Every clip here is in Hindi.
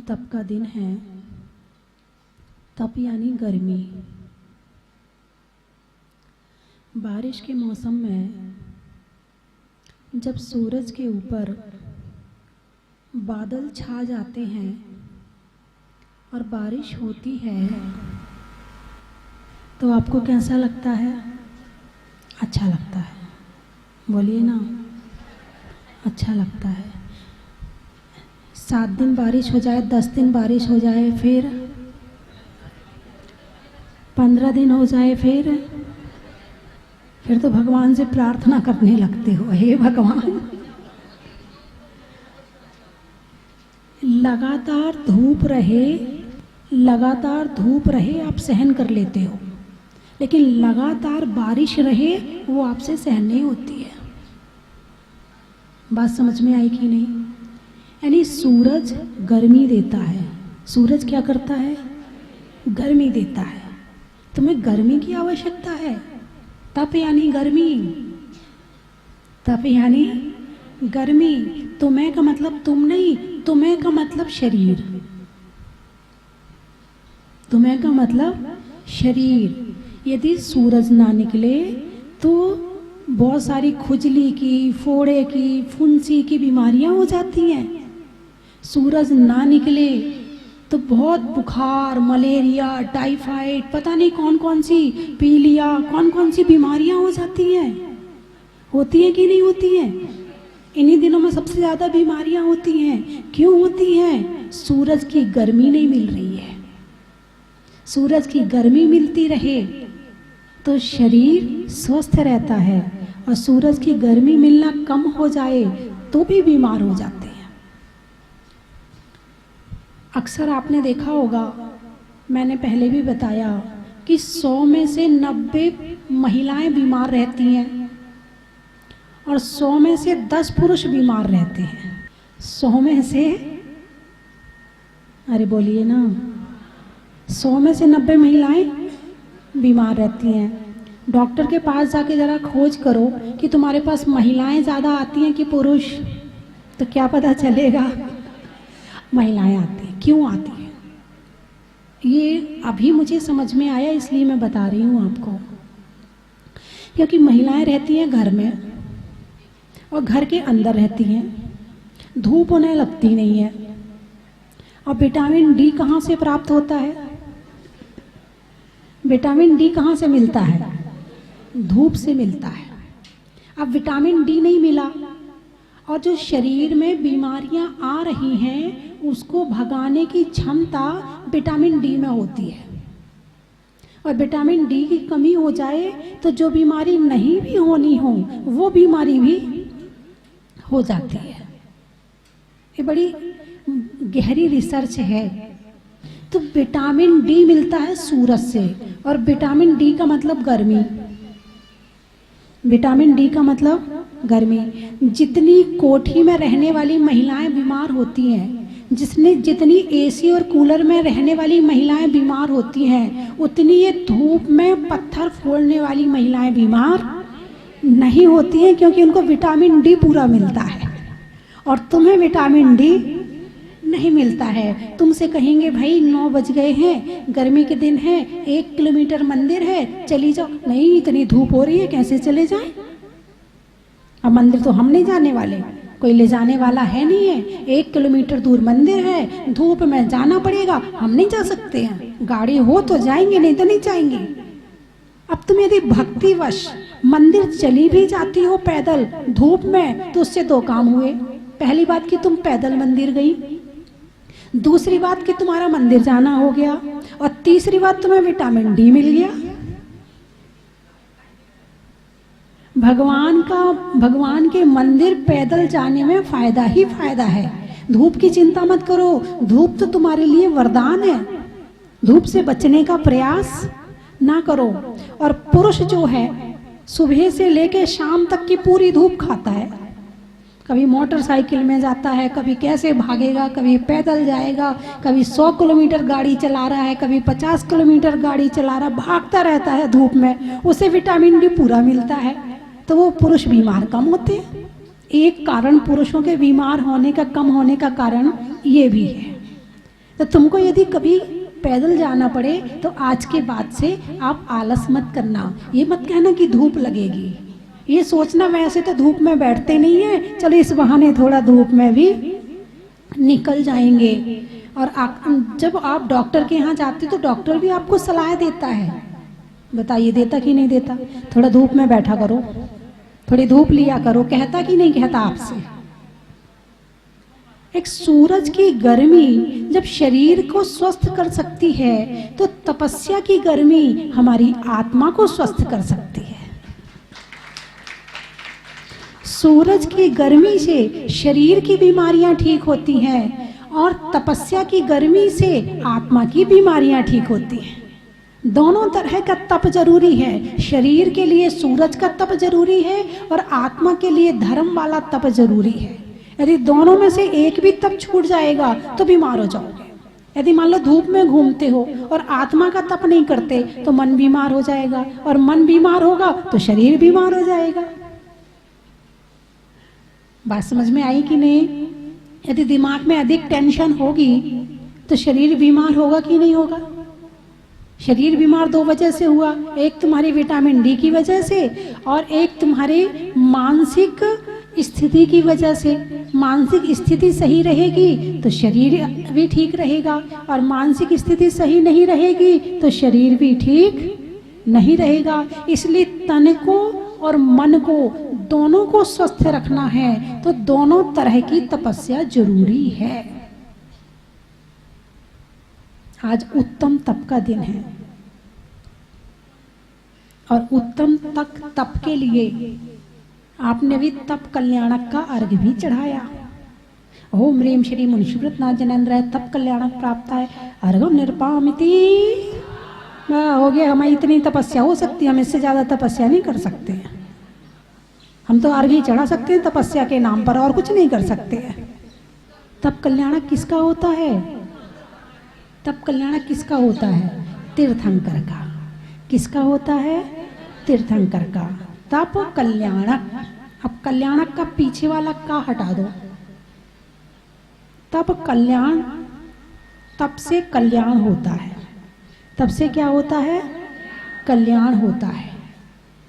तप का दिन है। तप यानी गर्मी। बारिश के मौसम में जब सूरज के ऊपर बादल छा जाते हैं और बारिश होती है तो आपको कैसा लगता है? अच्छा लगता है। बोलिए ना, अच्छा लगता है। 7 दिन बारिश हो जाए, 10 दिन बारिश हो जाए, फिर 15 दिन हो जाए, फिर तो भगवान से प्रार्थना करने लगते हो, हे भगवान लगातार धूप रहे आप सहन कर लेते हो, लेकिन लगातार बारिश रहे वो आपसे सहन नहीं होती है। बात समझ में आई कि नहीं? यानी सूरज गर्मी देता है। सूरज क्या करता है? गर्मी देता है। तुम्हें गर्मी की आवश्यकता है। तप यानी गर्मी। तप यानी गर्मी। तुम्हें का मतलब तुम नहीं, तुम्हें का मतलब शरीर। तुम्हें का मतलब शरीर। यदि सूरज ना निकले तो बहुत सारी खुजली की, फोड़े की, फुंसी की बीमारियां हो जाती हैं। सूरज ना निकले तो बहुत बुखार, मलेरिया, टाइफाइड, पता नहीं कौन कौन सी, पीलिया, कौन कौन सी बीमारियां हो जाती हैं। होती हैं कि नहीं होती हैं? इन्हीं दिनों में सबसे ज़्यादा बीमारियां होती हैं। क्यों होती हैं? सूरज की गर्मी नहीं मिल रही है। सूरज की गर्मी मिलती रहे तो शरीर स्वस्थ रहता है, और सूरज की गर्मी मिलना कम हो जाए तो भी बीमार हो जाते हैं। अक्सर आपने देखा होगा, मैंने पहले भी बताया कि 100 में से 90 महिलाएं बीमार रहती हैं और 100 में से 10 पुरुष बीमार रहते हैं। 100 में से, अरे बोलिए ना, 100 में से 90 महिलाएं बीमार रहती हैं। डॉक्टर के पास जाके ज़रा खोज करो कि तुम्हारे पास महिलाएं ज़्यादा आती हैं कि पुरुष, तो क्या पता चलेगा? महिलाएं आती हैं। क्यों आती हैं? ये अभी मुझे समझ में आया, इसलिए मैं बता रही हूँ आपको। क्योंकि महिलाएं रहती हैं घर में और घर के अंदर रहती हैं, धूप उन्हें लगती नहीं है। और विटामिन डी कहाँ से प्राप्त होता है? विटामिन डी कहाँ से मिलता है? धूप से मिलता है। अब विटामिन डी नहीं मिला और जो शरीर में बीमारियां आ रही हैं उसको भगाने की क्षमता विटामिन डी में होती है। और विटामिन डी की कमी हो जाए तो जो बीमारी नहीं भी होनी हो वो बीमारी भी हो जाती है। ये बड़ी गहरी रिसर्च है। तो विटामिन डी मिलता है सूरज से, और विटामिन डी का मतलब गर्मी। विटामिन डी का मतलब गर्मी। जितनी कोठी में रहने वाली महिलाएं बीमार होती हैं, जितनी एसी और कूलर में रहने वाली महिलाएं बीमार होती हैं, उतनी ये धूप में पत्थर फोड़ने वाली महिलाएं बीमार नहीं होती हैं, क्योंकि उनको विटामिन डी पूरा मिलता है और तुम्हें विटामिन डी नहीं मिलता है। तुमसे कहेंगे भाई 9 बज गए हैं, गर्मी के दिन है, 1 किलोमीटर मंदिर है, चली जाओ। नहीं, इतनी धूप हो रही है, कैसे चले जाएं? अब मंदिर तो हम नहीं जाने वाले, कोई ले जाने वाला है नहीं है। 1 किलोमीटर दूर मंदिर है, धूप में जाना पड़ेगा, हम नहीं जा सकते हैं। गाड़ी हो तो जाएंगे, नहीं तो नहीं जाएंगे। अब तुम यदि भक्तिवश मंदिर चली भी जाती हो पैदल धूप में, तो उससे 2 काम हुए। पहली बात कि तुम पैदल मंदिर गई, दूसरी बात कि तुम्हारा मंदिर जाना हो गया, और तीसरी बात तुम्हें विटामिन डी मिल गया। भगवान के मंदिर पैदल जाने में फायदा ही फायदा है। धूप की चिंता मत करो, धूप तो तुम्हारे लिए वरदान है। धूप से बचने का प्रयास ना करो। और पुरुष जो है सुबह से लेकर शाम तक की पूरी धूप खाता है। कभी मोटरसाइकिल में जाता है, कभी कैसे भागेगा, कभी पैदल जाएगा, कभी 100 किलोमीटर गाड़ी चला रहा है, कभी 50 किलोमीटर गाड़ी चला रहा, भागता रहता है धूप में, उसे विटामिन डी पूरा मिलता है। तो वो पुरुष बीमार कम होते हैं। एक कारण पुरुषों के बीमार होने का, कम होने का कारण ये भी है। तो तुमको यदि कभी पैदल जाना पड़े तो आज के बाद से आप आलस मत करना। ये मत कहना कि धूप लगेगी, ये सोचना वैसे तो धूप में बैठते नहीं है, चलो इस बहाने थोड़ा धूप में भी निकल जाएंगे। और जब आप डॉक्टर के यहाँ जाते तो डॉक्टर भी आपको सलाह देता है, बताइए देता कि नहीं देता? थोड़ा धूप में बैठा करो, थोड़ी धूप लिया करो, कहता कि नहीं कहता आपसे? एक सूरज की गर्मी जब शरीर को स्वस्थ कर सकती है तो तपस्या की गर्मी हमारी आत्मा को स्वस्थ कर सकती है। सूरज की गर्मी से शरीर की बीमारियां ठीक होती हैं और तपस्या की गर्मी से आत्मा की बीमारियां ठीक होती हैं। दोनों तरह का तप जरूरी है। शरीर के लिए सूरज का तप जरूरी है और आत्मा के लिए धर्म वाला तप जरूरी है। यदि दोनों में से एक भी तप छूट जाएगा तो बीमार हो जाओगे। यदि मान लो धूप में घूमते हो और आत्मा का तप नहीं करते तो मन बीमार हो जाएगा, और मन बीमार होगा तो शरीर बीमार हो जाएगा। बात समझ में आई कि नहीं? यदि दिमाग में अधिक टेंशन होगी तो शरीर बीमार होगा कि नहीं होगा? शरीर बीमार दो वजह से हुआ, एक तुम्हारी विटामिन डी की वजह से और एक तुम्हारे मानसिक स्थिति की वजह से। मानसिक स्थिति सही रहेगी तो शरीर भी ठीक रहेगा, और मानसिक स्थिति सही नहीं रहेगी तो शरीर भी ठीक नहीं रहेगा। इसलिए तन को और मन को दोनों को स्वस्थ रखना है तो दोनों तरह की तपस्या जरूरी है। आज उत्तम तप का दिन है और उत्तम तप के लिए आपने भी तप कल्याणक का अर्घ भी चढ़ाया। ओम ह्रीम श्री मुनिषुव्रत जनेन्द्र तप कल्याणक प्राप्त है अर्घम निरपामिति। हो गया, हमारी इतनी तपस्या हो सकती है, हम इससे ज्यादा तपस्या नहीं कर सकते हैं। हम तो अर्घ ही चढ़ा सकते हैं तपस्या के नाम पर, और कुछ नहीं कर सकते हैं। तप कल्याणक किसका होता है? तप कल्याणक किसका होता है? तीर्थंकर का। किसका होता है? तीर्थंकर का। तप कल्याणक। अब कल्याणक का पीछे वाला का हटा दो। तप कल्याण, तप से कल्याण होता है। तब से क्या होता है? कल्याण होता है।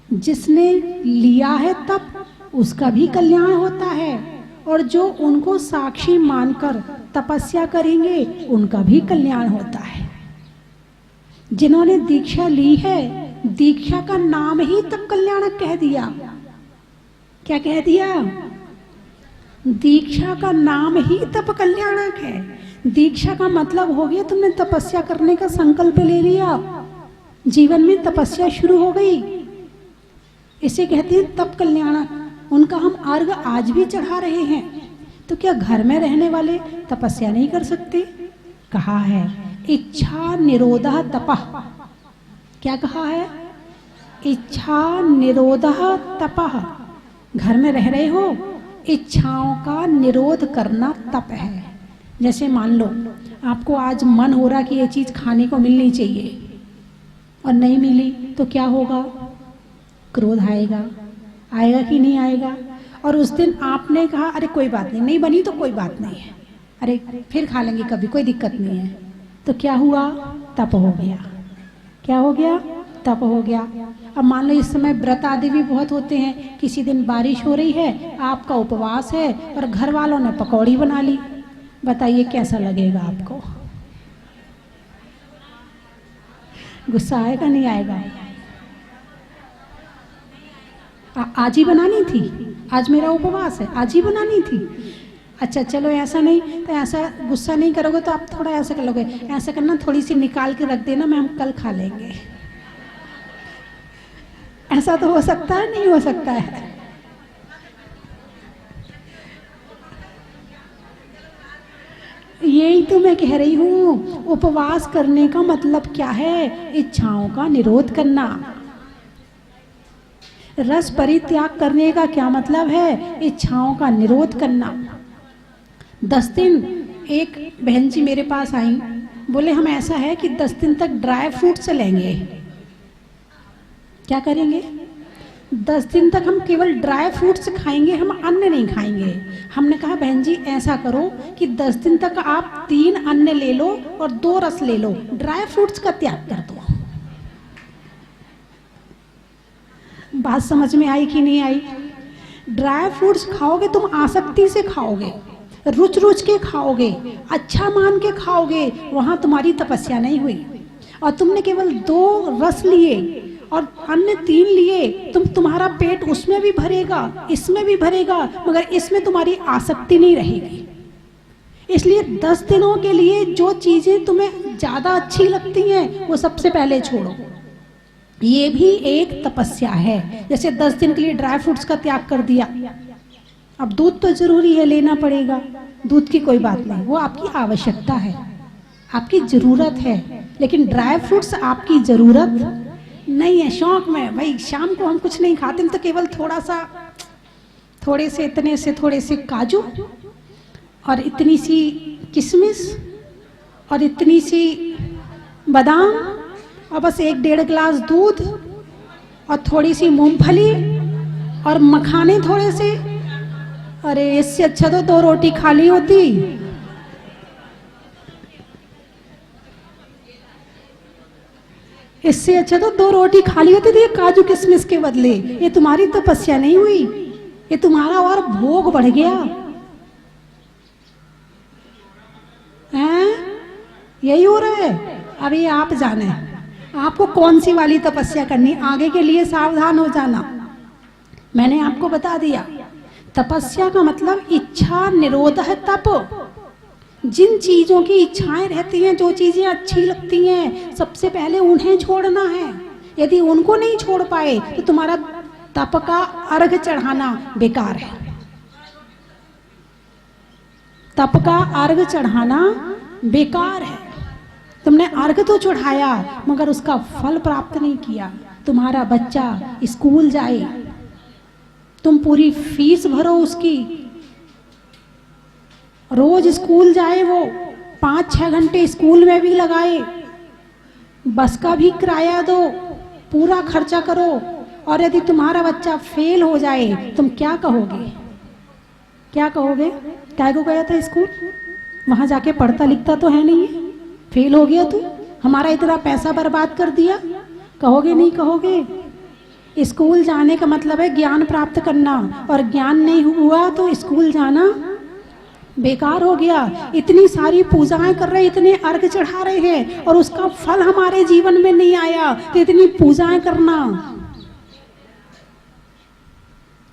जिसने लिया है तप उसका भी कल्याण होता है, और जो उनको साक्षी मानकर तपस्या करेंगे उनका भी कल्याण होता है। जिन्होंने दीक्षा ली है, दीक्षा का नाम ही तप कल्याणक कह दिया। क्या कह दिया? दीक्षा का नाम ही तप कल्याणक है। दीक्षा का मतलब हो गया तुमने तपस्या करने का संकल्प ले लिया, जीवन में तपस्या शुरू हो गई। इसे कहते हैं तप कल्याणक। उनका हम अर्घ आज भी चढ़ा रहे हैं। तो क्या घर में रहने वाले तपस्या नहीं कर सकते? कहा है इच्छा निरोधः तपः। क्या कहा है? इच्छा निरोधः तपः। घर में रह रहे हो, इच्छाओं का निरोध करना तप है। जैसे मान लो आपको आज मन हो रहा कि ये चीज खाने को मिलनी चाहिए और नहीं मिली तो क्या होगा? क्रोध आएगा। आएगा कि नहीं आएगा? और उस दिन आपने कहा अरे कोई बात नहीं, नहीं बनी तो कोई बात नहीं है, अरे फिर खा लेंगे कभी, कोई दिक्कत नहीं है। तो क्या हुआ? तप हो गया। क्या हो गया? तप हो गया। अब मान लो इस समय व्रत आदि भी बहुत होते हैं। किसी दिन बारिश हो रही है, आपका उपवास है और घर वालों ने पकौड़ी बना ली। बताइए कैसा लगेगा आपको? गुस्सा आएगा नहीं आएगा? आज ही बनानी थी, आज मेरा उपवास है, आज ही बनानी थी। अच्छा चलो ऐसा नहीं तो ऐसा गुस्सा नहीं करोगे तो आप थोड़ा ऐसा कर लोगे, ऐसा करना थोड़ी सी निकाल के रख देना, मैं हम कल खा लेंगे। ऐसा तो हो सकता है? नहीं हो सकता है। यही तो मैं कह रही हूँ, उपवास करने का मतलब क्या है? इच्छाओं का निरोध करना। रस परित्याग करने का क्या मतलब है? इच्छाओं का निरोध करना। 10 दिन एक बहन जी मेरे पास आई, बोले हम ऐसा है कि 10 दिन तक ड्राई फ्रूट से लेंगे। क्या करेंगे? 10 दिन तक हम केवल ड्राई फ्रूट्स खाएंगे, हम अन्न नहीं खाएंगे। हमने कहा बहन जी ऐसा करो कि 10 दिन तक आप 3 अन्न ले लो और 2 रस ले लो, ड्राई फ्रूट्स का त्याग कर दो। बात समझ में आई कि नहीं आई? ड्राई फ्रूट्स खाओगे तुम आसक्ति से खाओगे, रुच रुच के खाओगे, अच्छा मान के खाओगे, वहां तुम्हारी तपस्या नहीं हुई। और तुमने केवल 2 रस लिए और अन्य 3 लिए, तुम्हारा पेट उसमें भी भरेगा, इसमें भी भरेगा, मगर इसमें तुम्हारी आसक्ति नहीं रहेगी। इसलिए 10 दिनों के लिए जो चीजें तुम्हें ज्यादा अच्छी लगती हैं वो सबसे पहले छोड़ो। ये भी एक तपस्या है। जैसे 10 दिन के लिए ड्राई फ्रूट्स का त्याग कर दिया, अब दूध तो जरूरी है, लेना पड़ेगा, दूध की कोई बात नहीं, वो आपकी आवश्यकता है, आपकी जरूरत है। लेकिन ड्राई फ्रूट्स आपकी जरूरत नहीं है, शौक में। भाई शाम को हम कुछ नहीं खाते, हम तो केवल थोड़ा सा, थोड़े से, इतने से थोड़े से काजू और इतनी सी किशमिश और इतनी सी बादाम और बस 1-1.5 गिलास दूध और थोड़ी सी मूंगफली और मखाने थोड़े से। अरे इससे अच्छा तो 2 रोटी खा ली होती। इससे अच्छा तो 2 रोटी खा ली होती थी काजू किशमिश के बदले। ये तुम्हारी तपस्या नहीं हुई, ये तुम्हारा और भोग बढ़ गया हैं? यही हो रहा है। अभी आप जाने आपको कौन सी वाली तपस्या करनी, आगे के लिए सावधान हो जाना। मैंने आपको बता दिया, तपस्या का मतलब इच्छा निरोध है। तप, जिन चीजों की इच्छाएं रहती हैं, जो चीजें अच्छी लगती हैं, सबसे पहले उन्हें छोड़ना है। यदि उनको नहीं छोड़ पाए तो तुम्हारा तप का अर्घ चढ़ाना बेकार है। तप का अर्घ चढ़ाना बेकार है। तुमने अर्घ तो चढ़ाया मगर उसका फल प्राप्त नहीं किया। तुम्हारा बच्चा स्कूल जाए, तुम पूरी फीस भरो उसकी, रोज स्कूल जाए, वो 5-6 घंटे स्कूल में भी लगाए, बस का भी किराया दो, पूरा खर्चा करो, और यदि तुम्हारा बच्चा फेल हो जाए तुम क्या कहोगे? क्या कहोगे? क्या को गया था स्कूल, वहां जाके पढ़ता लिखता तो है नहीं, फेल हो गया तू, हमारा इतना पैसा बर्बाद कर दिया, कहोगे नहीं कहोगे? स्कूल जाने का मतलब है ज्ञान प्राप्त करना, और ज्ञान नहीं हुआ तो स्कूल जाना बेकार हो गया। इतनी सारी पूजाएं कर रहे, इतने अर्घ चढ़ा रहे हैं और उसका फल हमारे जीवन में नहीं आया, तो इतनी पूजाएं करना।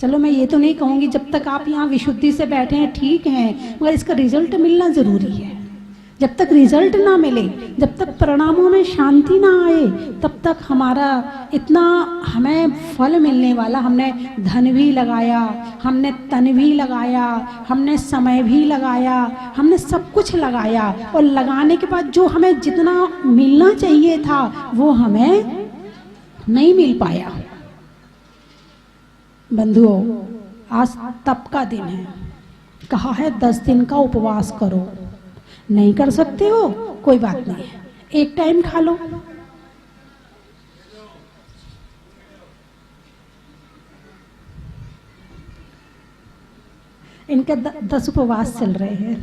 चलो मैं ये तो नहीं कहूंगी जब तक आप यहाँ विशुद्धि से बैठे हैं ठीक है, मगर इसका रिजल्ट मिलना जरूरी है। जब तक रिजल्ट ना मिले, जब तक परिणामों में शांति ना आए, तब तक हमारा इतना हमें फल मिलने वाला, हमने धन भी लगाया, हमने तन भी लगाया, हमने समय भी लगाया, हमने सब कुछ लगाया, और लगाने के बाद जो हमें जितना मिलना चाहिए था वो हमें नहीं मिल पाया। बंधुओं, आज तप का दिन है, कहा है 10 दिन का उपवास करो। नहीं कर सकते हो कोई बात नहीं है, एक टाइम खा लो। इनके 10 उपवास चल रहे हैं,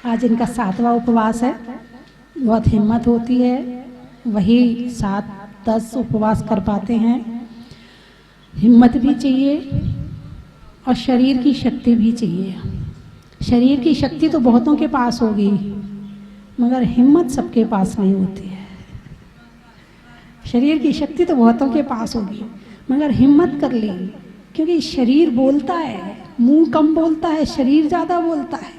आज इनका 7वां उपवास है। बहुत हिम्मत होती है, वही 7-10 उपवास कर पाते हैं। हिम्मत भी चाहिए और शरीर की शक्ति भी चाहिए। शरीर की शक्ति तो बहुतों के पास होगी, मगर हिम्मत सबके पास नहीं होती है। शरीर की शक्ति तो बहुतों के पास होगी, मगर हिम्मत कर ली, क्योंकि शरीर बोलता है, मुंह कम बोलता है, शरीर ज़्यादा बोलता है,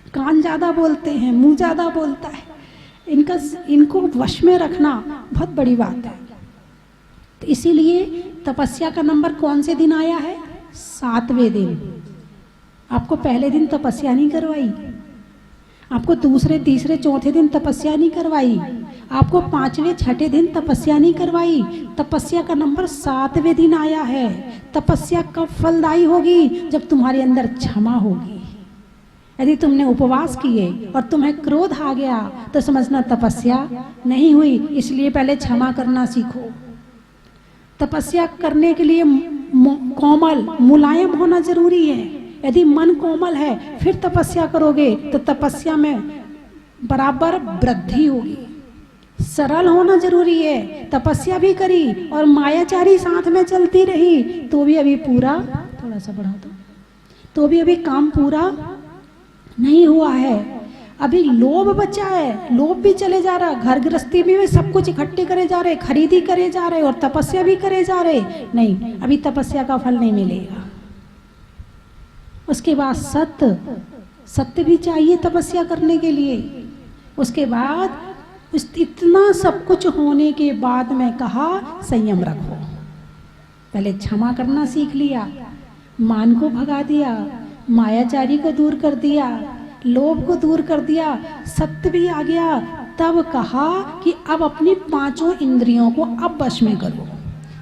कान ज़्यादा बोलते हैं, मुंह ज़्यादा बोलता है। इनको वश में रखना बहुत बड़ी बात है। तो इसीलिए तपस्या का नंबर कौन से दिन आया है? 7वें दिन। आपको पहले दिन तपस्या नहीं करवाई, आपको दूसरे, तीसरे, चौथे दिन तपस्या नहीं करवाई, आपको 5वें, 6ठे दिन तपस्या नहीं करवाई। तपस्या का नंबर 7वें दिन आया है। तपस्या कब फलदायी होगी? जब तुम्हारे अंदर क्षमा होगी। यदि तुमने उपवास किए और तुम्हें क्रोध आ गया तो समझना तपस्या नहीं हुई। इसलिए पहले क्षमा करना सीखो। तपस्या करने के लिए कोमल मुलायम होना जरूरी है। यदि मन कोमल है फिर तपस्या करोगे तो तपस्या में बराबर वृद्धि होगी। सरल होना जरूरी है। तपस्या भी करी और मायाचारी साथ में चलती रही तो भी अभी पूरा, थोड़ा सा बढ़ा दो, तो भी अभी काम पूरा नहीं हुआ है। अभी लोभ बचा है, लोभ भी चले जा रहा, घर गृहस्थी में सब कुछ इकट्ठे करे जा रहे, खरीदी करे जा रहे और तपस्या भी करे जा रहे। नहीं, अभी तपस्या का फल नहीं मिलेगा। उसके बाद सत्य भी चाहिए तपस्या करने के लिए। उसके बाद इतना सब कुछ होने के बाद में कहा संयम रखो। पहले क्षमा करना सीख लिया, मान को भगा दिया, मायाचारी को दूर कर दिया, लोभ को दूर कर दिया, सत्य भी आ गया। तब कहा कि अब अपनी पांचों इंद्रियों को अब वश में करो।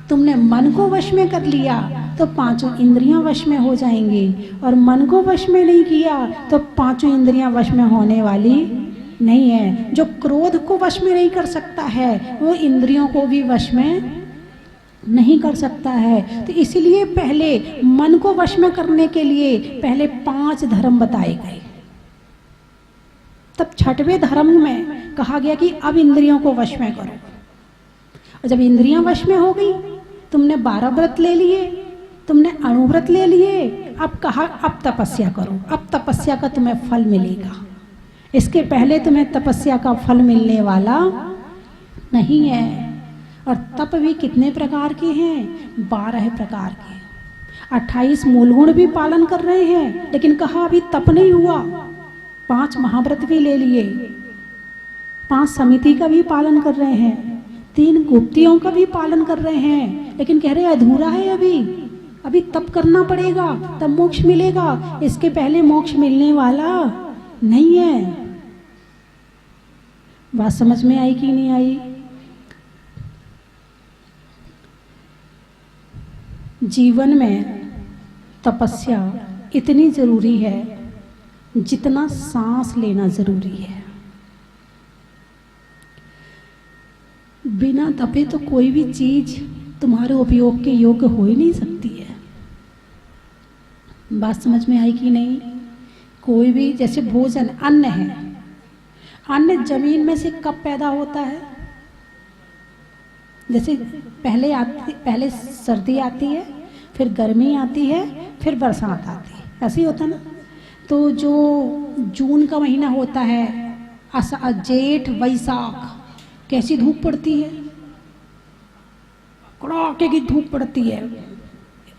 तुमने मन को वश में कर लिया तो पांचों इंद्रियां वश में हो जाएंगी, और मन को वश में नहीं किया तो पांचों इंद्रियां वश में होने वाली नहीं है। जो क्रोध को वश में नहीं कर सकता है वो इंद्रियों को भी वश में नहीं कर सकता है। तो इसीलिए पहले मन को वश में करने के लिए पहले 5 धर्म बताए गए। तब 6वें धर्म में कहा गया कि अब इंद्रियों को वश में करो। और जब इंद्रियां वश में हो गई, तुमने 12 व्रत ले लिए, तुमने अणुव्रत ले लिए, अब कहा अब तपस्या करो। अब तपस्या का तुम्हें फल मिलेगा। इसके पहले तुम्हें तपस्या का फल मिलने वाला नहीं है। और तप भी कितने प्रकार के हैं? 12 प्रकार के। 28 मूल गुण भी पालन कर रहे हैं, लेकिन कहा अभी तप नहीं हुआ। 5 महाव्रत भी ले लिए, 5 समिति का भी पालन कर रहे हैं, 3 गुप्तियों का भी पालन कर रहे हैं, लेकिन कह रहे अधूरा है। अभी तप करना पड़ेगा तब मोक्ष मिलेगा। इसके पहले मोक्ष मिलने वाला नहीं है। बात समझ में आई कि नहीं आई? जीवन में तपस्या इतनी जरूरी है जितना सांस लेना जरूरी है। बिना तपे तो कोई भी चीज तुम्हारे उपयोग के योग्य हो ही नहीं सकती है। बात समझ में आई कि नहीं? कोई भी, जैसे भोजन, अन्न है, अन्न जमीन में से कब पैदा होता है? जैसे पहले सर्दी आती है, फिर गर्मी आती है, फिर बरसात आती है, ऐसे ही होता ना। तो जो जून का महीना होता है, जेठ वैशाख, कैसी धूप पड़ती है? कड़ाके की धूप पड़ती है,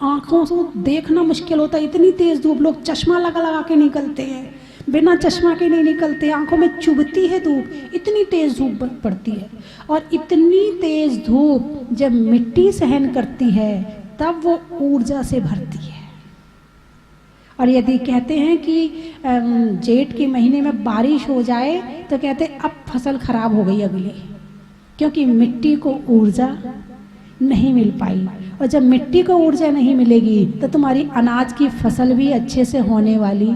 आंखों से देखना मुश्किल होता है, इतनी तेज धूप। लोग चश्मा लगा लगा के निकलते हैं, बिना चश्मा के नहीं निकलते, आंखों में चुभती है धूप, इतनी तेज धूप पड़ती है। और इतनी तेज धूप जब मिट्टी सहन करती है तब वो ऊर्जा से भरती है। और यदि कहते हैं कि जेठ के महीने में बारिश हो जाए तो कहते अब फसल खराब हो गई अगली, क्योंकि मिट्टी को ऊर्जा नहीं मिल पाई। और जब मिट्टी को ऊर्जा नहीं मिलेगी तो तुम्हारी अनाज की फसल भी अच्छे से होने वाली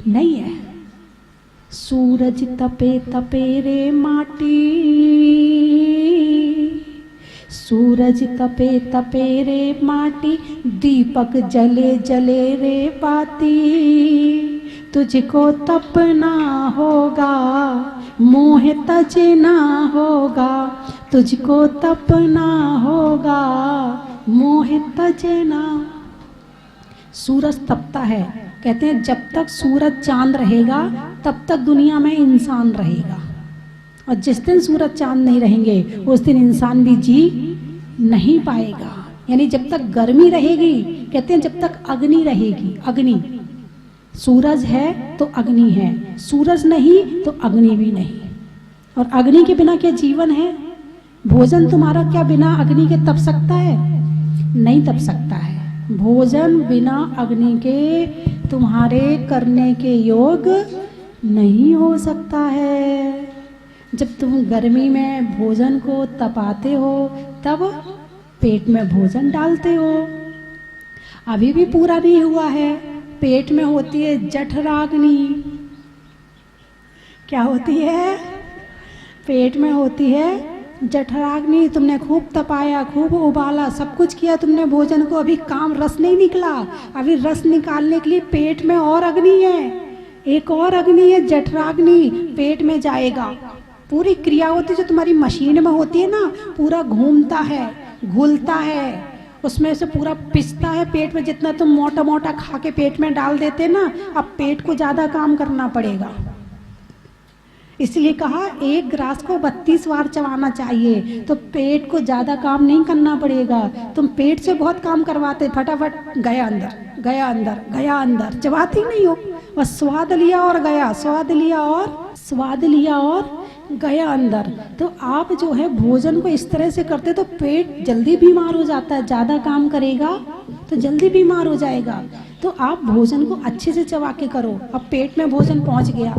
नहीं है। सूरज तपे तपे रे माटी, सूरज तपे तपे रे माटी, दीपक जले जले रे बाती। तुझको तपना होगा, मोह तजना होगा, तुझको तपना होगा, मोह तजना। सूरज तपता है, कहते हैं जब तक सूरज चांद रहेगा तब तक दुनिया में इंसान रहेगा, और जिस दिन सूरज चांद नहीं रहेंगे उस दिन इंसान भी जी नहीं पाएगा। यानी जब तक गर्मी रहेगी, कहते हैं जब तक अग्नि रहेगी, अग्नि, सूरज है तो अग्नि है, सूरज नहीं तो अग्नि भी नहीं। और अग्नि के बिना क्या जीवन है? भोजन तुम्हारा क्या बिना अग्नि के तप सकता है? नहीं तप सकता है। भोजन बिना अग्नि के तुम्हारे करने के योग नहीं हो सकता है। जब तुम गर्मी में भोजन को तपाते हो तब पेट में भोजन डालते हो। अभी भी पूरा नहीं हुआ है, पेट में होती है जठराग्नि, क्या होती है? पेट में होती है जठराग्नि। तुमने खूब तपाया, खूब उबाला, सब कुछ किया तुमने भोजन को, अभी काम रस नहीं निकला। अभी रस निकालने के लिए पेट में और अग्नि है, एक और अग्नि है जठराग्नि, पेट में जाएगा। पूरी क्रिया होती है जो तुम्हारी मशीन में होती है ना, पूरा घूमता है, घुलता है, उसमें से पूरा पिसता है पेट में। जितना तुम मोटा मोटा खा के पेट में डाल देते ना, अब पेट को ज़्यादा काम करना पड़ेगा। इसलिए कहा एक ग्रास को 32 बार चबाना चाहिए, तो पेट को ज़्यादा काम नहीं करना पड़ेगा। तुम पेट से बहुत काम करवाते, फटाफट गया अंदर, गया अंदर, गया अंदर, चबाती नहीं हो, बस स्वाद लिया और गया, स्वाद लिया और स्वाद लिया और गया अंदर। तो आप जो है भोजन को इस तरह से करते तो पेट जल्दी बीमार हो जाता है। ज़्यादा काम करेगा तो जल्दी बीमार हो जाएगा। तो आप भोजन को अच्छे से चबा के करो। अब पेट में भोजन पहुंच गया,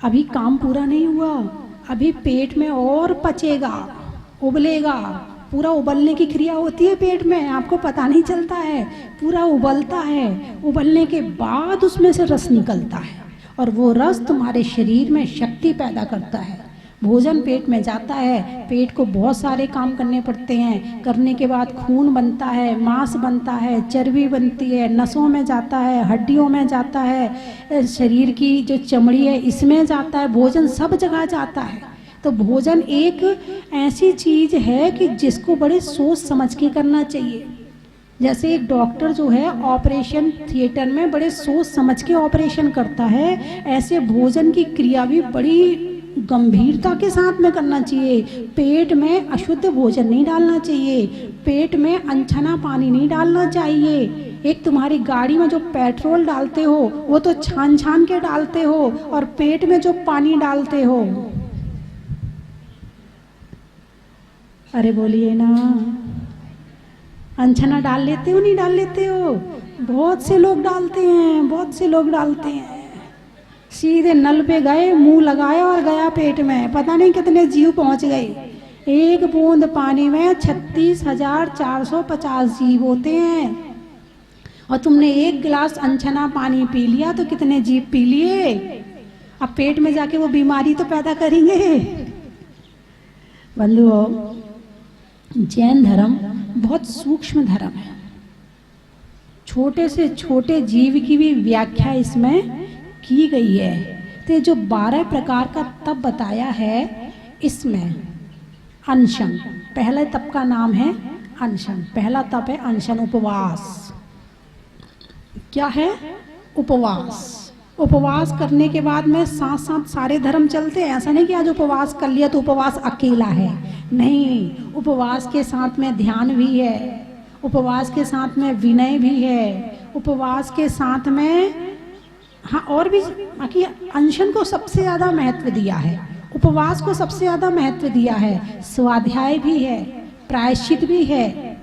अभी काम पूरा नहीं हुआ, अभी पेट में और पचेगा, उबलेगा। पूरा उबलने की क्रिया होती है पेट में, आपको पता नहीं चलता है। पूरा उबलता है, उबलने के बाद उसमें से रस निकलता है और वो रस तुम्हारे शरीर में शक्ति पैदा करता है। भोजन पेट में जाता है, पेट को बहुत सारे काम करने पड़ते हैं। करने के बाद खून बनता है, मांस बनता है, चर्बी बनती है, नसों में जाता है, हड्डियों में जाता है, शरीर की जो चमड़ी है इसमें जाता है, भोजन सब जगह जाता है। तो भोजन एक ऐसी चीज़ है कि जिसको बड़े सोच समझ के करना चाहिए। जैसे एक डॉक्टर जो है ऑपरेशन थिएटर में बड़े सोच समझ के ऑपरेशन करता है, ऐसे भोजन की क्रिया भी बड़ी गंभीरता के साथ में करना चाहिए। पेट में अशुद्ध भोजन नहीं डालना चाहिए, पेट में अनछना पानी नहीं डालना चाहिए। एक तुम्हारी गाड़ी में जो पेट्रोल डालते हो वो तो छान छान के डालते हो, और पेट में जो पानी डालते हो, अरे बोलिए ना, अनछना डाल लेते हो नहीं डाल लेते हो? बहुत से लोग डालते हैं, बहुत से लोग डालते हैं। सीधे नल पे गए, मुंह लगाया और गया पेट में, पता नहीं कितने जीव पहुंच गए। एक बूंद पानी में 36,450 जीव होते हैं, और तुमने एक गिलास अनछना पानी पी लिया तो कितने जीव पी लिए। अब पेट में जाके वो बीमारी तो पैदा करेंगे। बंधुओं, जैन धर्म बहुत सूक्ष्म धर्म है। छोटे से छोटे जीव की भी व्याख्या इसमें की गई है। तो ये जो 12 प्रकार का तप बताया है, इसमें अनशन, पहले तप का नाम है अनशन। पहला तप है अनशन, उपवास। क्या है? उपवास। उपवास करने के बाद में साथ साथ सारे धर्म चलते हैं। ऐसा नहीं कि आज उपवास कर लिया तो उपवास अकेला है, नहीं। उपवास के साथ में ध्यान भी है, उपवास के साथ में विनय भी है, उपवास के साथ में हाँ और भी। बाकी अनशन को सबसे ज़्यादा महत्व दिया है, उपवास को सबसे ज़्यादा महत्व दिया है। स्वाध्याय भी है, प्रायश्चित भी है।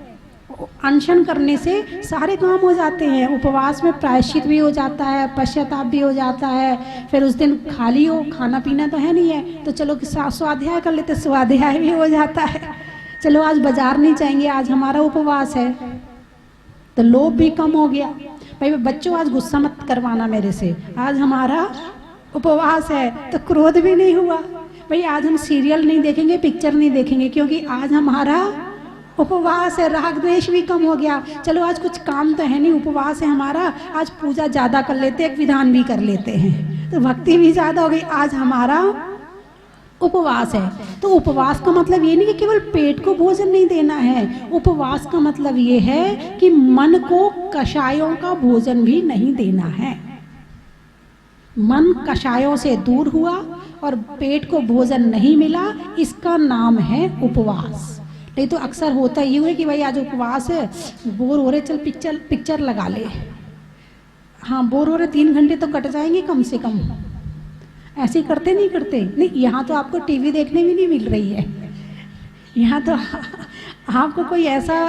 अनशन करने से सारे काम हो जाते हैं। उपवास में प्रायश्चित भी हो जाता है, पश्चाताप भी हो जाता है। फिर उस दिन खाली हो, खाना पीना तो है नहीं है, तो चलो स्वाध्याय कर लेते, स्वाध्याय भी हो जाता है। चलो आज बाजार नहीं जाएंगे, आज हमारा उपवास है, तो लोभ भी कम हो गया। भाई बच्चों आज गुस्सा मत करवाना मेरे से, आज हमारा उपवास है, तो क्रोध भी नहीं हुआ। भाई आज हम सीरियल नहीं देखेंगे, पिक्चर नहीं देखेंगे, क्योंकि आज हमारा उपवास है, राग द्वेष भी कम हो गया। चलो आज कुछ काम तो है नहीं, उपवास है हमारा, आज पूजा ज़्यादा कर लेते, एक विधान भी कर लेते हैं, तो भक्ति भी ज़्यादा हो गई। आज हमारा उपवास है। तो उपवास का मतलब ये नहीं कि केवल पेट को भोजन नहीं देना है, उपवास का मतलब ये है कि मन को कषायों का भोजन भी नहीं देना है। मन कषायों से दूर हुआ और पेट को भोजन नहीं मिला, इसका नाम है उपवास। नहीं तो अक्सर होता ये है कि भाई आज उपवास है, बोर हो रहे, चल पिक्चर लगा ले। हाँ बोर हो रहे, 3 घंटे तो कट जाएंगे कम से कम। ऐसे करते नहीं करते? नहीं, यहाँ तो आपको टीवी देखने भी नहीं मिल रही है, यहाँ तो आपको कोई ऐसा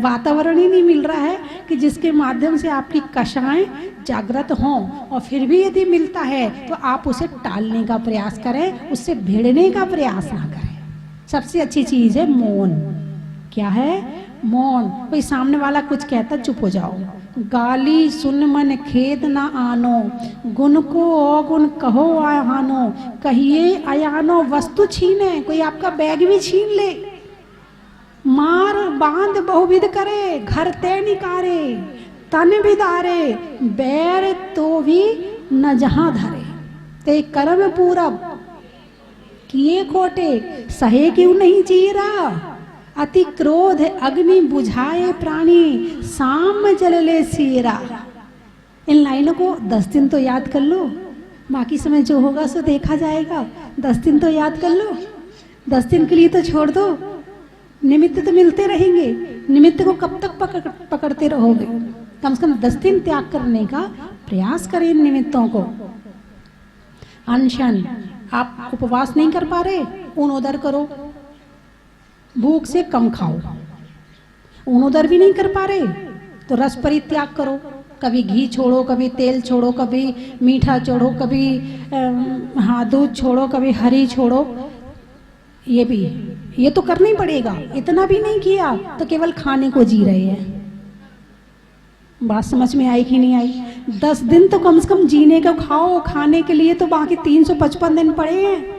वातावरण ही नहीं मिल रहा है कि जिसके माध्यम से आपकी कषाएं जागृत हों। और फिर भी यदि मिलता है तो आप उसे टालने का प्रयास करें, उससे भिड़ने का प्रयास ना करें। सबसे अच्छी चीज़ है मौन। क्या है? मौन। कोई सामने वाला कुछ कहता चुप हो जाओ, गाली सुन मन खेद न आनो, गुण को अवगुण कहो आहानो, कहिए अयानो वस्तु छीने, कोई आपका बैग भी छीन ले। मार बांध बहुविध करे, घर ते निकारे, तन बिदारे, बैर तो भी न जहां धरे, ते कर्म पूरब किए खोटे, सहे क्यों नहीं चीरा, अति क्रोध अग्नि बुझाए प्राणी, साम जलले सीरा। इन लाइनों को 10 दिन तो याद कर लो, बाकी समय जो होगा सो देखा जाएगा। 10 दिन तो याद कर लो, 10 दिन के लिए तो छोड़ दो, निमित्त तो मिलते रहेंगे। निमित्त को कब तक पकड़ते रहोगे? कम से कम 10 दिन त्याग करने का प्रयास करें इन निमित्तों को। अनशन, आप उपवास नहीं कर पा रहे, ऊनोदर करो, भूख से कम खाओ। ऊनोदर भी नहीं कर पा रहे तो रस परित्याग करो, कभी घी छोड़ो, कभी तेल छोड़ो, कभी मीठा छोड़ो, कभी दूध छोड़ो, कभी हरी छोड़ो। ये तो करना ही पड़ेगा। इतना भी नहीं किया तो केवल खाने को जी रहे हैं। बात समझ में आई कि नहीं आई? 10 दिन तो कम से कम जीने को खाओ, खाने के लिए तो बाकी 355 दिन पड़े हैं।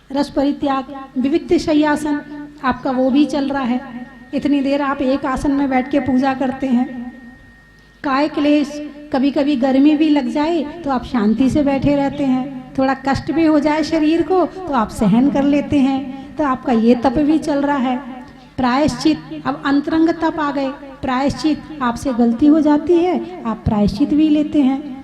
रस परित्याग, विविक्त शय्यासन, आपका वो भी चल रहा है। इतनी देर आप एक आसन में बैठ के पूजा करते हैं। काय क्लेश, कभी कभी गर्मी भी लग जाए तो आप शांति से बैठे रहते हैं। थोड़ा कष्ट भी हो जाए शरीर को तो आप सहन कर लेते हैं। तो आपका ये तप भी चल रहा है। प्रायश्चित, अब अंतरंग तप आ गए। प्रायश्चित, आपसे गलती हो जाती है, आप प्रायश्चित भी लेते हैं।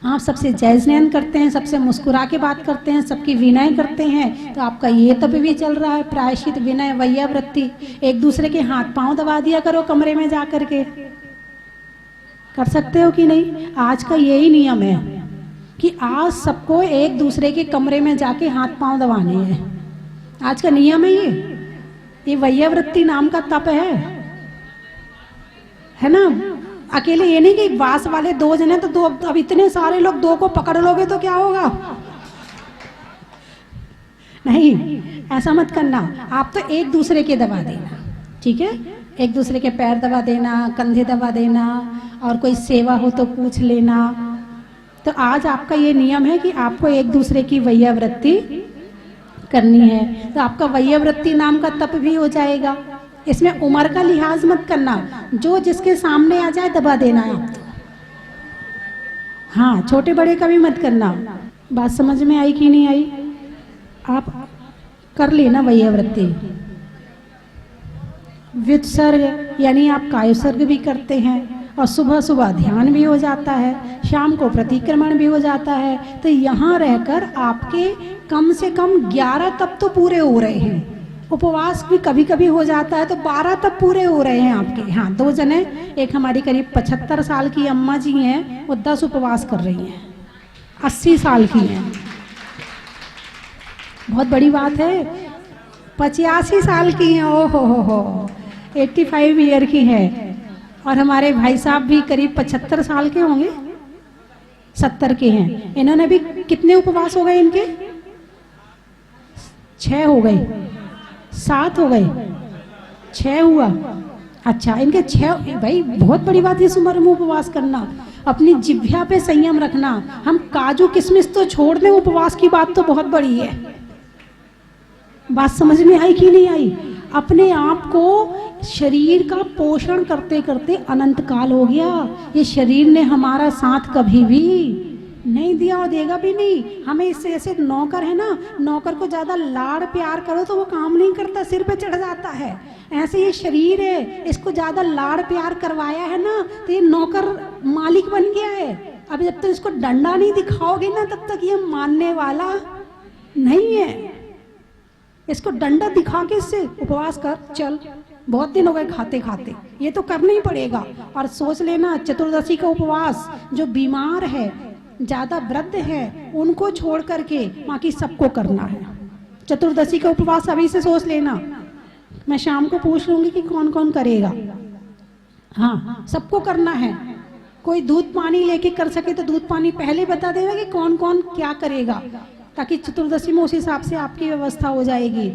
आप सबसे जय स्नेहन करते हैं, सबसे मुस्कुरा के बात करते हैं, सबकी विनय करते हैं। तो आपका ये तप भी चल रहा है। प्रायश्चित, विनय, वैयावृत्ति। एक दूसरे के हाथ पांव दबा दिया करो कमरे में जा करके। कर सकते हो कि नहीं? आज का यही नियम है कि आज सबको एक दूसरे के कमरे में जाके हाथ पांव दबाने हैं। आज का नियम है ये वैयावृत्ति नाम का तप है ना। अकेले ये नहीं कि वास वाले 2 जने तो 2, अब इतने सारे लोग 2 को पकड़ लोगे तो क्या होगा? नहीं, ऐसा मत करना। आप तो एक दूसरे के दबा देना, ठीक है? एक दूसरे के पैर दबा देना, कंधे दबा देना, और कोई सेवा हो तो पूछ लेना। तो आज आपका ये नियम है कि आपको एक दूसरे की वैयावृत्ति करनी है। तो आपका वैयावृत्ति नाम का तप भी हो जाएगा। इसमें उम्र का लिहाज मत करना, जो जिसके सामने आ जाए दबा देना है आप। हाँ, छोटे बड़े का भी मत करना। बात समझ में आई कि नहीं आई? आप कर लेना वैयावृत्ति। व्युत्सर्ग यानी आप कायोत्सर्ग भी करते हैं, और सुबह सुबह ध्यान भी हो जाता है, शाम को प्रतिक्रमण भी हो जाता है। तो यहाँ रहकर आपके कम से कम 11 तप तो पूरे हो रहे हैं। उपवास भी कभी कभी हो जाता है तो 12 तक पूरे हो रहे हैं आपके। हाँ, 2 जने, एक हमारी करीब 75 साल की अम्मा जी हैं, वो 10 उपवास कर रही हैं। 80 साल की हैं, बहुत बड़ी बात है। 85 साल की हैं, ओ हो 85 ईयर की है। और हमारे भाई साहब भी करीब 75 साल के होंगे, 70 के हैं। इन्होंने भी कितने उपवास हो गए इनके? 6 हो गए, 7 हो गए, 6 हुआ। अच्छा, इनके 6। भाई बहुत बड़ी बात है इस उम्र में उपवास करना। अपनी जिह्वा पे संयम रखना। हम काजू किशमिश तो छोड़ दें, उपवास की बात तो बहुत बड़ी है। बात समझ में आई कि नहीं आई? अपने आप को शरीर का पोषण करते करते अनंत काल हो गया। ये शरीर ने हमारा साथ कभी भी नहीं दिया और देगा भी नहीं। हमें इससे ऐसे नौकर है ना, नौकर को ज्यादा लाड़ प्यार करो तो वो काम नहीं करता, सिर पे चढ़ जाता है। ऐसे ये शरीर है, इसको ज्यादा लाड़ प्यार करवाया है ना तो ये नौकर मालिक बन गया है। अब जब तक इसको डंडा नहीं दिखाओगे ना तब तक ये मानने वाला नहीं है। इसको डंडा दिखा के इससे उपवास कर, चल बहुत दिन हो गए खाते खाते, ये तो करना ही पड़ेगा। और सोच लेना, चतुर्दशी का उपवास जो बीमार है, ज्यादा वृद्ध है, उनको छोड़ करके बाकी सबको करना है। चतुर्दशी का उपवास अभी से सोच लेना। मैं शाम को पूछ लूंगी कि कौन कौन करेगा। हाँ, सबको करना है। कोई दूध पानी लेके कर सके तो दूध पानी पहले बता देगा कि कौन कौन क्या करेगा, ताकि चतुर्दशी में उस हिसाब से आपकी व्यवस्था हो जाएगी।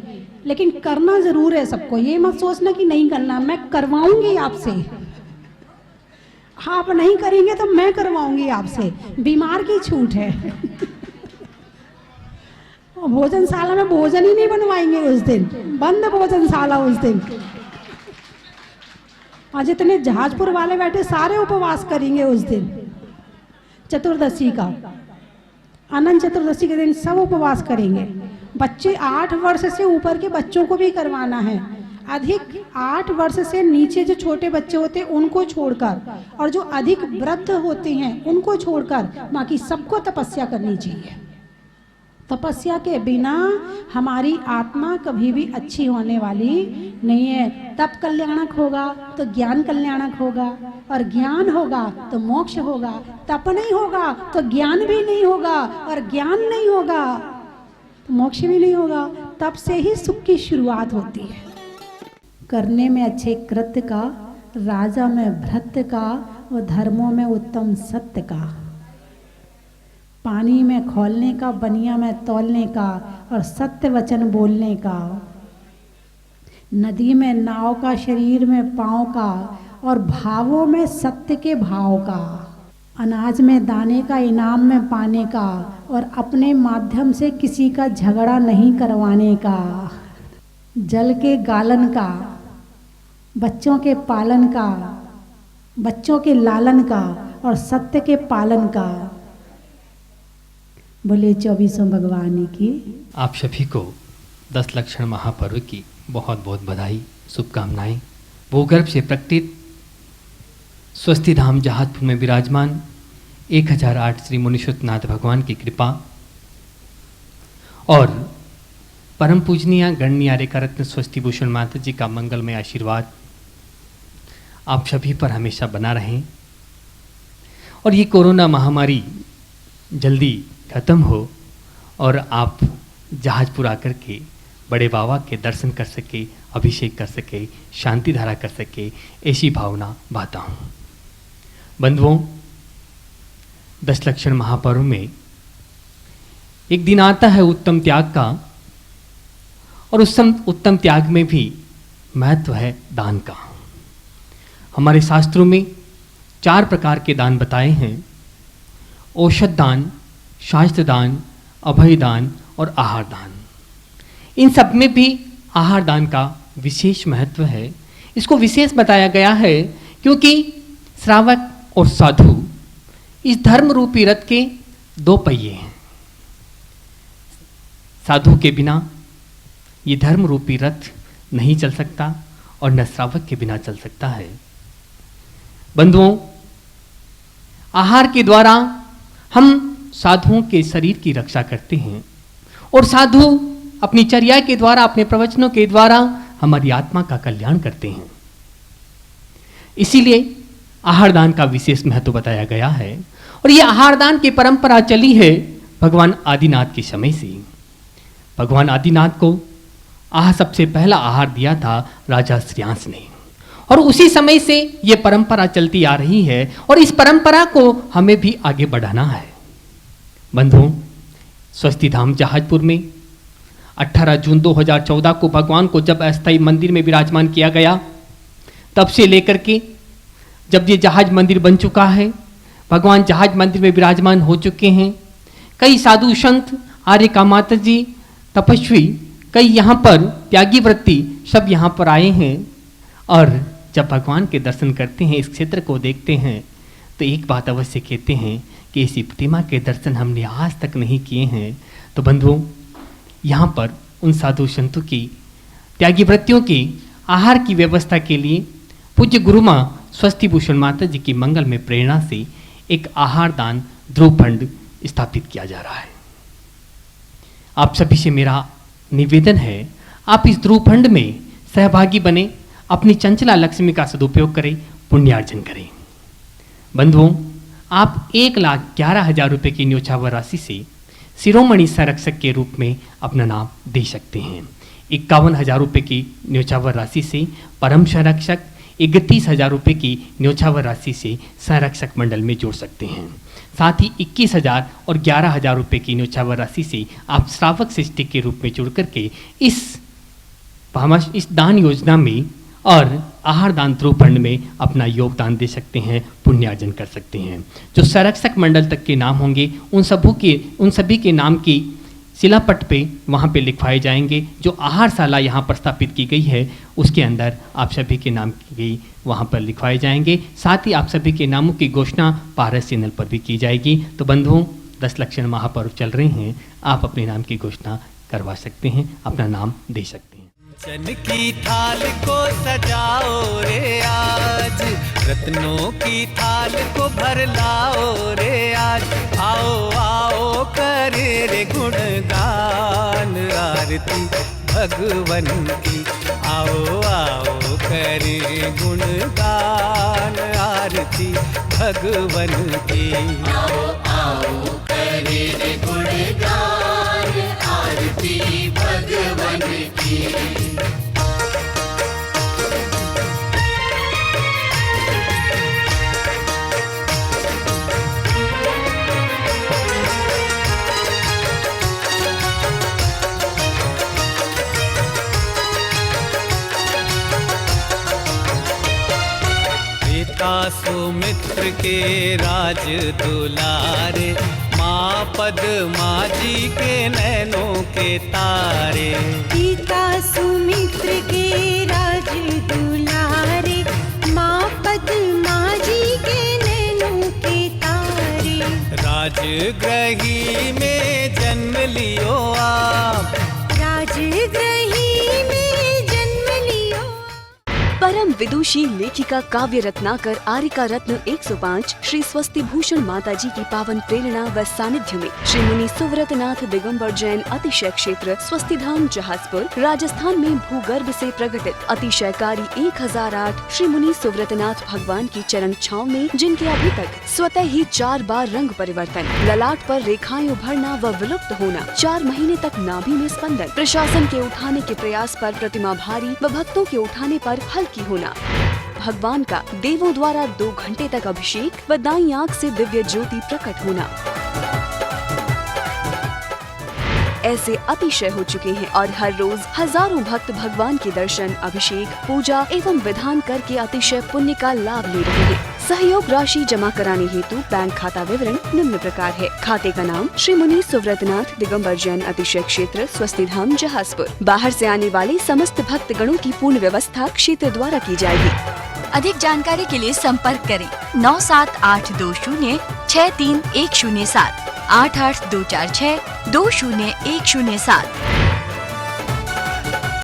लेकिन करना जरूर है सबको। ये मत सोचना कि नहीं करना, मैं करवाऊंगी आपसे। आप नहीं करेंगे तो मैं करवाऊंगी आपसे, बीमार की छूट है। भोजनशाला में भोजन ही नहीं बनवाएंगे उस दिन, बंद भोजनशाला उस दिन। और जितने जहाजपुर वाले बैठे सारे उपवास करेंगे उस दिन, चतुर्दशी का, अनंत चतुर्दशी के दिन सब उपवास करेंगे। बच्चे 8 वर्ष से ऊपर के बच्चों को भी करवाना है, अधिक 8 वर्ष से नीचे जो छोटे बच्चे होते हैं उनको छोड़कर, और जो अधिक वृद्ध होते हैं उनको छोड़कर, बाकी सबको तपस्या करनी चाहिए। तपस्या के बिना हमारी आत्मा कभी भी अच्छी होने वाली नहीं है। तप कल्याणक होगा तो ज्ञान कल्याणक होगा, और ज्ञान होगा तो मोक्ष होगा। तप नहीं होगा तो ज्ञान भी नहीं होगा, और ज्ञान नहीं होगा तो मोक्ष भी नहीं होगा। तप से ही सुख की शुरुआत होती है। करने में अच्छे कृत्य का, राजा में भृत्य का, और धर्मों में उत्तम सत्य का। पानी में खौलने का, बनिया में तौलने का, और सत्य वचन बोलने का। नदी में नाव का, शरीर में पाँव का, और भावों में सत्य के भाव का। अनाज में दाने का, इनाम में पाने का, और अपने माध्यम से किसी का झगड़ा नहीं करवाने का। जल के गालन का, बच्चों के पालन का, बच्चों के लालन का, और सत्य के पालन का। बोले 24 भगवान की। आप सभी को 10 लक्षण महापर्व की बहुत बहुत बधाई, शुभकामनाएं। भूगर्भ से प्रकटित स्वस्ति धाम जहाजपुर में विराजमान 1008 श्री मुनीश्वरनाथ भगवान की कृपा और परम पूजनीय गणनीय रेखा रत्न स्वस्ति भूषण माता जी का मंगलमय आशीर्वाद आप सभी पर हमेशा बना रहें, और ये कोरोना महामारी जल्दी खत्म हो और आप जहाजपुर आकर के बड़े बाबा के दर्शन कर सके, अभिषेक कर सके, शांति धारा कर सके, ऐसी भावना बाता हूँ। बंधुओं, 10 लक्षण महापर्व में एक दिन आता है उत्तम त्याग का, और उस उत्तम त्याग में भी महत्व है दान का। हमारे शास्त्रों में 4 प्रकार के दान बताए हैं: औषध दान, शास्त्र दान, अभय दान और आहार दान। इन सब में भी आहार दान का विशेष महत्व है। इसको विशेष बताया गया है क्योंकि श्रावक और साधु इस धर्म रूपी रथ के 2 पहिए हैं। साधु के बिना ये धर्म रूपी रथ नहीं चल सकता, और न श्रावक के बिना चल सकता है। बंधुओं, आहार के द्वारा हम साधुओं के शरीर की रक्षा करते हैं, और साधु अपनी चर्या के द्वारा, अपने प्रवचनों के द्वारा हमारी आत्मा का कल्याण करते हैं। इसीलिए आहार दान का विशेष महत्व बताया गया है, और यह आहार दान की परंपरा चली है भगवान आदिनाथ के समय से। भगवान आदिनाथ को सबसे पहला आहार दिया था राजा श्रेयांस ने, और उसी समय से यह परंपरा चलती आ रही है, और इस परंपरा को हमें भी आगे बढ़ाना है। बंधुओं, स्वस्ति धाम जहाजपुर में 18 जून 2014 को भगवान को जब अस्थायी मंदिर में विराजमान किया गया, तब से लेकर के जब ये जहाज मंदिर बन चुका है, भगवान जहाज मंदिर में विराजमान हो चुके हैं। कई साधु संत, आर्य का माता जी, तपस्वी, कई यहाँ पर त्यागी वृत्ति सब यहाँ पर आए हैं, और जब भगवान के दर्शन करते हैं, इस क्षेत्र को देखते हैं, तो एक बात अवश्य कहते हैं कि ऐसी प्रतिमा के दर्शन हमने आज तक नहीं किए हैं। तो बंधुओं, यहाँ पर उन साधु संतों की, त्यागी वृत्तियों की आहार की व्यवस्था के लिए पूज्य गुरु माँ स्वस्ति भूषण माता जी की मंगल में प्रेरणा से एक आहार दान ध्रुव फंड स्थापित किया जा रहा है। आप सभी से मेरा निवेदन है, आप इस ध्रुव फंड में सहभागी बने, अपनी चंचला लक्ष्मी का सदुपयोग करें, पुण्यार्जन करें। बंधुओं, आप 1,11,000 रुपये की न्योछावर राशि से शिरोमणि संरक्षक के रूप में अपना नाम दे सकते हैं। 51,000 रुपये की न्योछावर राशि से परम संरक्षक, 31,000 रुपये की न्योछावर राशि से संरक्षक मंडल में जोड़ सकते हैं। साथ ही 21,000 और 11,000 रुपये की न्योछावर राशि से आप श्रावक सृष्टि के रूप में जुड़ करके इस हम इस दान योजना में और आहार दान ध्रुव में अपना योगदान दे सकते हैं, पुण्यार्जन कर सकते हैं। जो संरक्षक मंडल तक के नाम होंगे उन सभी के नाम की शिलापट पे वहाँ पे लिखवाए जाएंगे। जो आहारशाला यहाँ पर स्थापित की गई है उसके अंदर आप सभी के नाम की वहाँ पर लिखवाए जाएंगे। साथ ही आप सभी के नामों की घोषणा पारस चैनल पर भी की जाएगी। तो बंधुओं, 10 लक्षण महापर्व चल रहे हैं, आप अपने नाम की घोषणा करवा सकते हैं, अपना नाम दे सकते हैं। चन की थाल को सजाओ रे आज, रत्नों की थाल को भर लाओ रे आज। आओ आओ करे रे गुणगान आरती भगवन की। आओ आओ करे गुणगान आरती भगवन की। आओ आओ करे रे गुणगान आरती भगवन की। सुमित्र के राज दुलारे, माँ पद्मा जी के नैनों के तारे। पिता सुमित्र के राज दुलारे, माँ पद्मा जी के नैनों के तारे। राजगृही में जन्म लियो आप, राजगृही में जन्म लियो। परम विदुषी लेखिका काव्य रत्नाकर आरिका रत्न 105 श्री स्वस्ति भूषण माता जी की पावन प्रेरणा व सानिध्य में श्री मुनि सुव्रतनाथ दिगंबर जैन अतिशय क्षेत्र स्वस्ति धाम जहाजपुर राजस्थान में भूगर्भ से प्रकटित अतिशयकारी 1008 श्री मुनि सुव्रतनाथ भगवान की चरण छांव में, जिनके अभी तक स्वतः ही 4 बार रंग परिवर्तन, ललाट पर रेखाएं उभरना व विलुप्त होना, 4 महीने तक नाभि में स्पंदन, प्रशासन के उठाने के प्रयास पर प्रतिमा भारी व भक्तों के उठाने पर हल्की होना, भगवान का देवों द्वारा 2 घंटे तक अभिषेक व दाईं आंख से दिव्य ज्योति प्रकट होना, ऐसे अतिशय हो चुके हैं और हर रोज हजारों भक्त भगवान के दर्शन, अभिषेक, पूजा एवं विधान करके अतिशय पुण्य का लाभ ले रहे हैं। सहयोग राशि जमा कराने हेतु बैंक खाता विवरण निम्न प्रकार है। खाते का नाम श्री मुनि सुव्रतनाथ दिगंबर जैन अतिशय क्षेत्र स्वस्ति धाम जहाजपुर। बाहर से आने वाले समस्त भक्त गणों की पूर्ण व्यवस्था क्षेत्र द्वारा की जाएगी। अधिक जानकारी के लिए संपर्क करें 97820 63107 88246 20107।